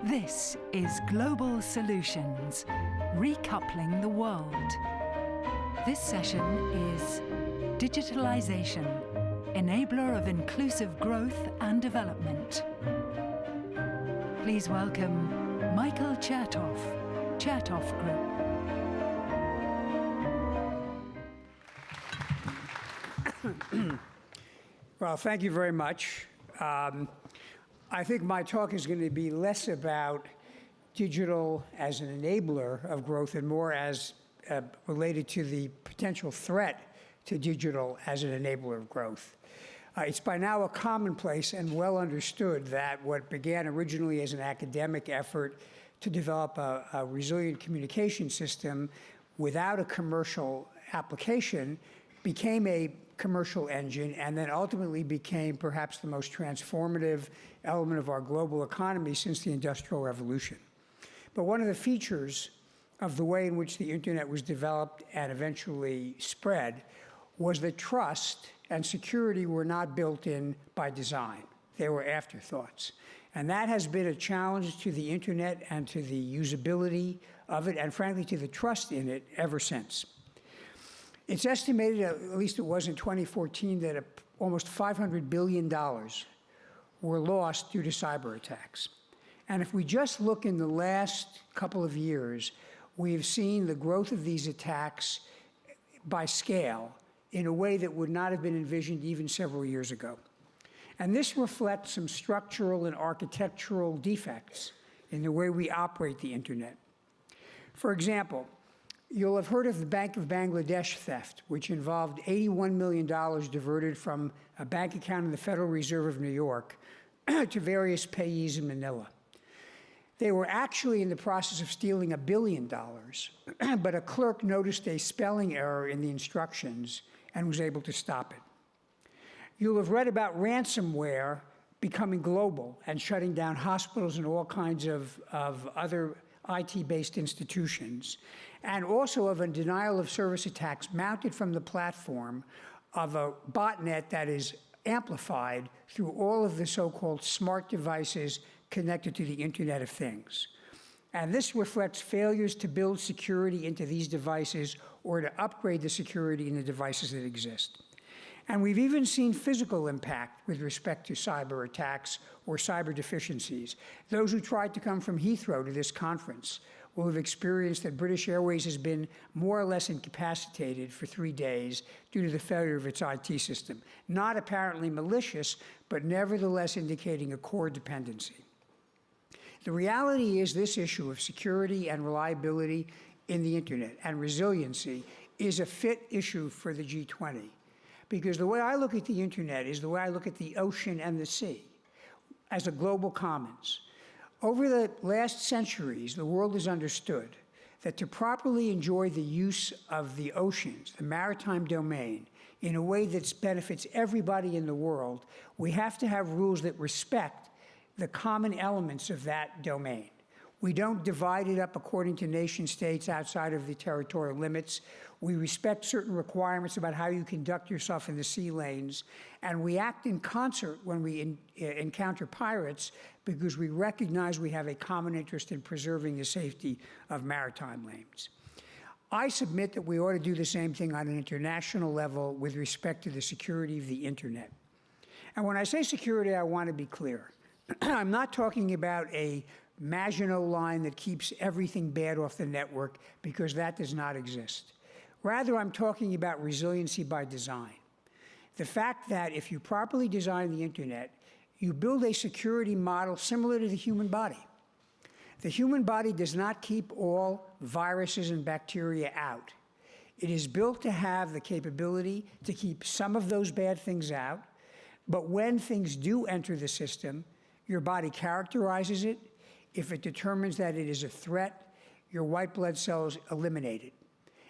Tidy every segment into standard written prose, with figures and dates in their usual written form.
This is Global Solutions, Recoupling the World. This session is Digitalization, Enabler of Inclusive Growth and Development. Please welcome Michael Chertoff, Chertoff Group. Well, thank you very much. I think my talk is going to be less about digital as an enabler of growth and more as related to the potential threat to digital as an enabler of growth. It's by now a commonplace and well understood that what began originally as an academic effort to develop a resilient communication system without a commercial application became a commercial engine and then ultimately became perhaps the most transformative element of our global economy since the Industrial Revolution. But one of the features of the way in which the internet was developed and eventually spread was that trust and security were not built in by design. They were afterthoughts. And that has been a challenge to the internet and to the usability of it and frankly to the trust in it ever since. It's estimated, at least it was in 2014, that almost $500 billion were lost due to cyber attacks. And if we just look in the last couple of years, we've seen the growth of these attacks by scale in a way that would not have been envisioned even several years ago. And this reflects some structural and architectural defects in the way we operate the internet. For example, you'll have heard of the Bank of Bangladesh theft, which involved $81 million diverted from a bank account in the Federal Reserve of New York to various payees in Manila. They were actually in the process of stealing $1 billion, but a clerk noticed a spelling error in the instructions and was able to stop it. You'll have read about ransomware becoming global and shutting down hospitals and all kinds of other IT-based institutions, and also of a denial of service attacks mounted from the platform of a botnet that is amplified through all of the so-called smart devices connected to the Internet of Things. And this reflects failures to build security into these devices or to upgrade the security in the devices that exist. And we've even seen physical impact with respect to cyber attacks or cyber deficiencies. Those who tried to come from Heathrow to this conference will have experienced that British Airways has been more or less incapacitated for 3 days due to the failure of its IT system. Not apparently malicious, but nevertheless indicating a core dependency. The reality is this issue of security and reliability in the internet and resiliency is a fit issue for the G20. Because the way I look at the internet is the way I look at the ocean and the sea as a global commons. Over the last centuries, the world has understood that to properly enjoy the use of the oceans, the maritime domain, in a way that benefits everybody in the world, we have to have rules that respect the common elements of that domain. We don't divide it up according to nation states outside of the territorial limits. We respect certain requirements about how you conduct yourself in the sea lanes, and we act in concert when we encounter pirates because we recognize we have a common interest in preserving the safety of maritime lanes. I submit that we ought to do the same thing on an international level with respect to the security of the internet. And when I say security, I want to be clear. I'm not talking about a Maginot line that keeps everything bad off the network, because that does not exist. Rather, I'm talking about resiliency by design. The fact that if you properly design the internet, you build a security model similar to the human body. The human body does not keep all viruses and bacteria out. It is built to have the capability to keep some of those bad things out, but when things do enter the system, your body characterizes it. If it determines that it is a threat, your white blood cells eliminate it.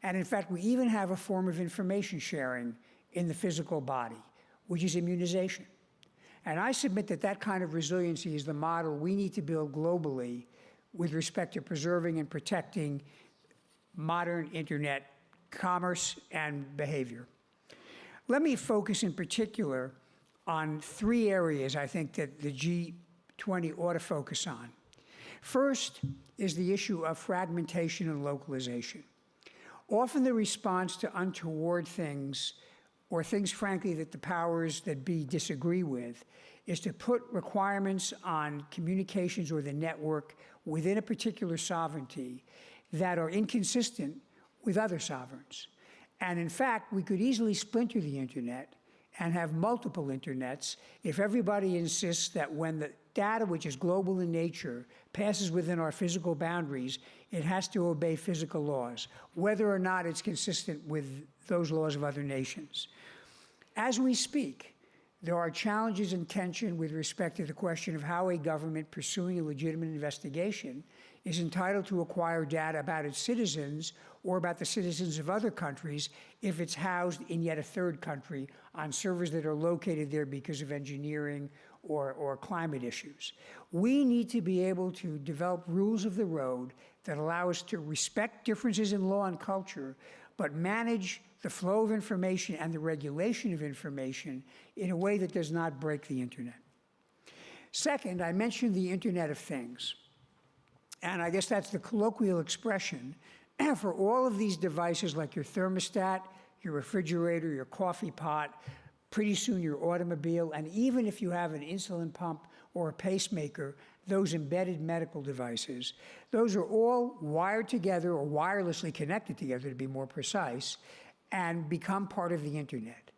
And in fact, we even have a form of information sharing in the physical body, which is immunization. And I submit that that kind of resiliency is the model we need to build globally with respect to preserving and protecting modern internet commerce and behavior. Let me focus in particular on 3 areas I think that the G20 ought to focus on. First is the issue of fragmentation and localization. Often the response to untoward things, or things, frankly, that the powers that be disagree with, is to put requirements on communications or the network within a particular sovereignty that are inconsistent with other sovereigns. And in fact, we could easily splinter the internet and have multiple internets if everybody insists that when the data, which is global in nature, passes within our physical boundaries, it has to obey physical laws, whether or not it's consistent with those laws of other nations. As we speak, there are challenges and tension with respect to the question of how a government pursuing a legitimate investigation is entitled to acquire data about its citizens or about the citizens of other countries if it's housed in yet a third country on servers that are located there because of engineering or climate issues. We need to be able to develop rules of the road that allow us to respect differences in law and culture, but manage the flow of information and the regulation of information in a way that does not break the internet. Second, I mentioned the Internet of Things. And I guess that's the colloquial expression for all of these devices like your thermostat, your refrigerator, your coffee pot, pretty soon your automobile, and even if you have an insulin pump or a pacemaker, those embedded medical devices, those are all wired together or wirelessly connected together, to be more precise, and become part of the internet.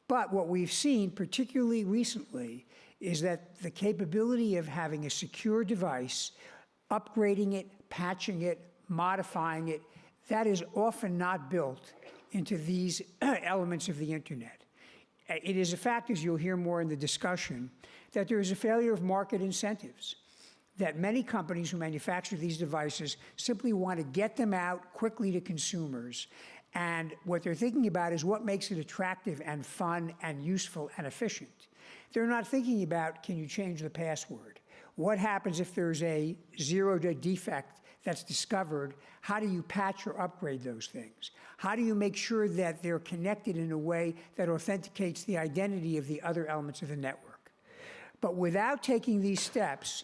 But what we've seen, particularly recently, is that the capability of having a secure device, upgrading it, patching it, modifying it, that is often not built into these elements of the internet. It is a fact, as you'll hear more in the discussion, that there is a failure of market incentives, that many companies who manufacture these devices simply want to get them out quickly to consumers. And what they're thinking about is what makes it attractive and fun and useful and efficient. They're not thinking about, can you change the password? What happens if there's a zero-day defect that's discovered? How do you patch or upgrade those things? How do you make sure that they're connected in a way that authenticates the identity of the other elements of the network? But without taking these steps,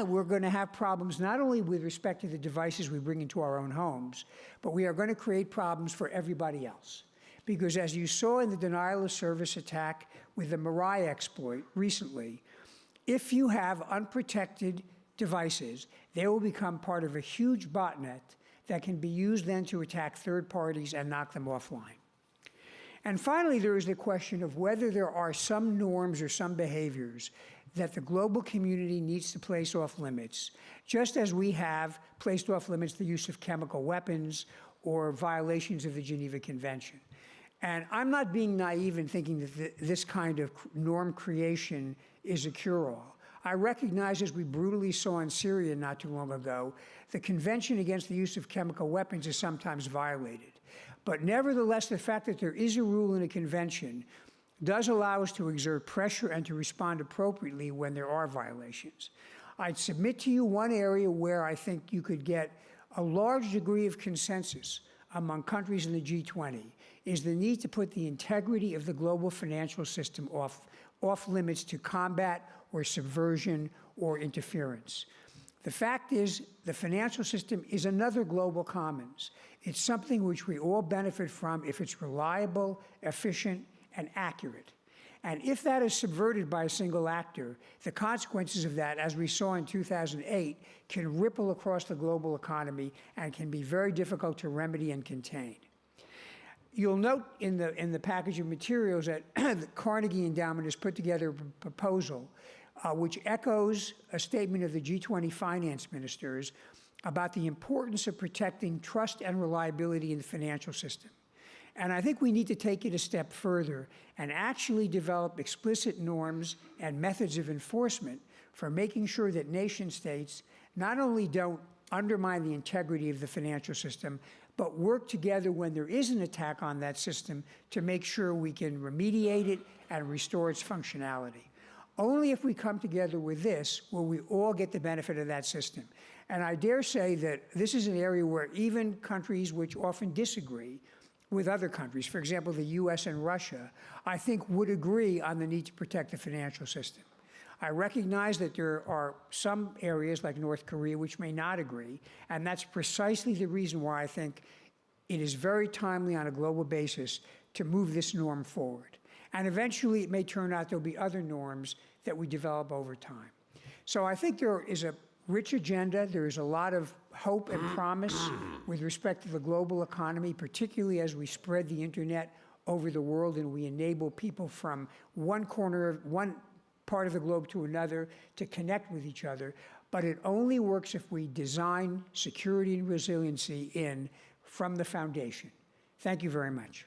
we're going to have problems not only with respect to the devices we bring into our own homes, but we are going to create problems for everybody else. Because as you saw in the denial of service attack with the Mirai exploit recently, if you have unprotected devices, they will become part of a huge botnet that can be used then to attack third parties and knock them offline. And finally, there is the question of whether there are some norms or some behaviors that the global community needs to place off limits, just as we have placed off limits the use of chemical weapons or violations of the Geneva Convention. And I'm not being naive in thinking that this kind of norm creation is a cure-all. I recognize, as we brutally saw in Syria not too long ago, the Convention Against the Use of Chemical Weapons is sometimes violated. But nevertheless, the fact that there is a rule in a convention does allow us to exert pressure and to respond appropriately when there are violations. I'd submit to you one area where I think you could get a large degree of consensus among countries in the G20 is the need to put the integrity of the global financial system off limits to combat or subversion or interference. The fact is, the financial system is another global commons. It's something which we all benefit from if it's reliable, efficient, and accurate. And if that is subverted by a single actor, the consequences of that, as we saw in 2008, can ripple across the global economy and can be very difficult to remedy and contain. You'll note in the package of materials that the Carnegie Endowment has put together a proposal which echoes a statement of the G20 finance ministers about the importance of protecting trust and reliability in the financial system. And I think we need to take it a step further and actually develop explicit norms and methods of enforcement for making sure that nation states not only don't undermine the integrity of the financial system, but work together when there is an attack on that system to make sure we can remediate it and restore its functionality. Only if we come together with this will we all get the benefit of that system. And I dare say that this is an area where even countries which often disagree with other countries, for example, the US and Russia, I think would agree on the need to protect the financial system. I recognize that there are some areas like North Korea which may not agree, and that's precisely the reason why I think it is very timely on a global basis to move this norm forward. And eventually it may turn out there'll be other norms that we develop over time. So I think there is a rich agenda. There is a lot of hope and promise with respect to the global economy, particularly as we spread the internet over the world and we enable people from one part of the globe to another to connect with each other. But it only works if we design security and resiliency in from the foundation. Thank you very much.